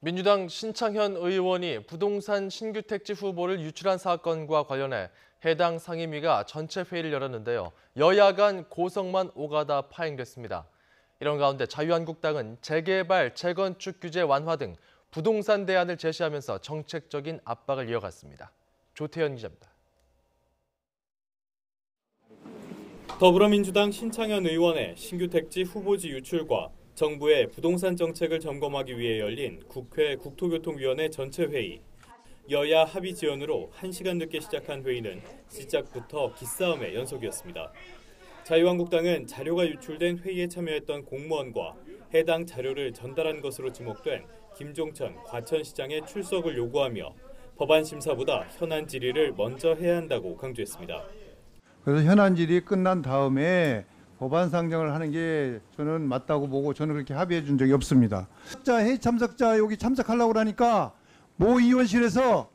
민주당 신창현 의원이 부동산 신규 택지 후보를 유출한 사건과 관련해 해당 상임위가 전체 회의를 열었는데요. 여야 간 고성만 오가다 파행됐습니다. 이런 가운데 자유한국당은 재개발, 재건축 규제 완화 등 부동산 대안을 제시하면서 정책적인 압박을 이어갔습니다. 조태현 기자입니다. 더불어민주당 신창현 의원의 신규 택지 후보지 유출과 정부의 부동산 정책을 점검하기 위해 열린 국회 국토교통위원회 전체 회의. 여야 합의 지연으로 1시간 늦게 시작한 회의는 시작부터 기싸움의 연속이었습니다. 자유한국당은 자료가 유출된 회의에 참여했던 공무원과 해당 자료를 전달한 것으로 지목된 김종천 과천시장의 출석을 요구하며 법안 심사보다 현안 질의를 먼저 해야 한다고 강조했습니다. 그래서 현안 질의 끝난 다음에 법안 상정을 하는 게 저는 맞다고 보고 저는 그렇게 합의해 준 적이 없습니다. 회의 참석자 여기 참석하려고 하니까 모 의원실에서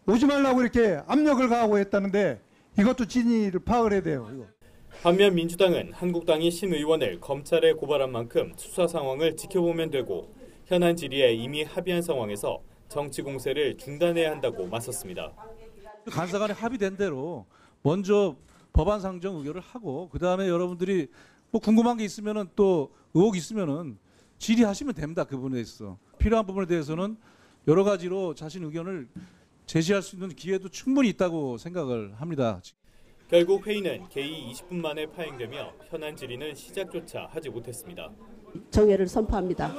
오지 말라고 이렇게 압력을 가하고 했다는데 이것도 진위를 파악을 해야 돼요. 이거. 반면 민주당은 한국당이 신 의원을 검찰에 고발한 만큼 수사 상황을 지켜보면 되고 현안 질의에 이미 합의한 상황에서 정치 공세를 중단해야 한다고 맞섰습니다. 간사간에 합의된 대로 먼저 법안 상정 의결을 하고 그다음에 여러분들이 뭐 궁금한 게 있으면은 또 의혹 있으면은 질의하시면 됩니다. 그 부분에 있어 필요한 부분에 대해서는 여러 가지로 자신 의견을 제시할 수 있는 기회도 충분히 있다고 생각을 합니다. 결국 회의는 개의 20분 만에 파행되며 현안 질의는 시작조차 하지 못했습니다. 정회를 선포합니다.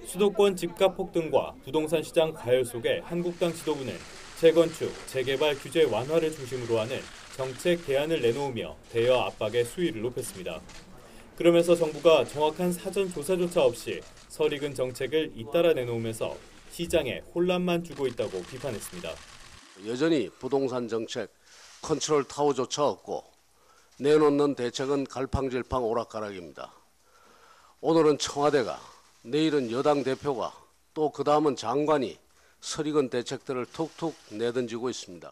수도권 집값 폭등과 부동산 시장 과열 속에 한국당 지도부는 재건축, 재개발 규제 완화를 중심으로 하는 정책 대안을 내놓으며 대여 압박의 수위를 높였습니다. 그러면서 정부가 정확한 사전 조사조차 없이 설익은 정책을 잇따라 내놓으면서 시장에 혼란만 주고 있다고 비판했습니다. 여전히 부동산 정책 컨트롤 타워조차 없고 내놓는 대책은 갈팡질팡 오락가락입니다. 오늘은 청와대가, 내일은 여당 대표가, 또 그 다음은 장관이 설익은 대책들을 툭툭 내던지고 있습니다.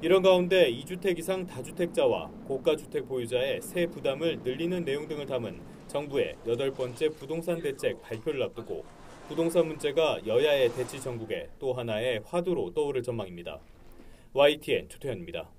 이런 가운데 2주택 이상 다주택자와 고가주택 보유자의 세 부담을 늘리는 내용 등을 담은 정부의 8번째 부동산 대책 발표를 앞두고 부동산 문제가 여야의 대치 전국에 또 하나의 화두로 떠오를 전망입니다. YTN 조태현입니다.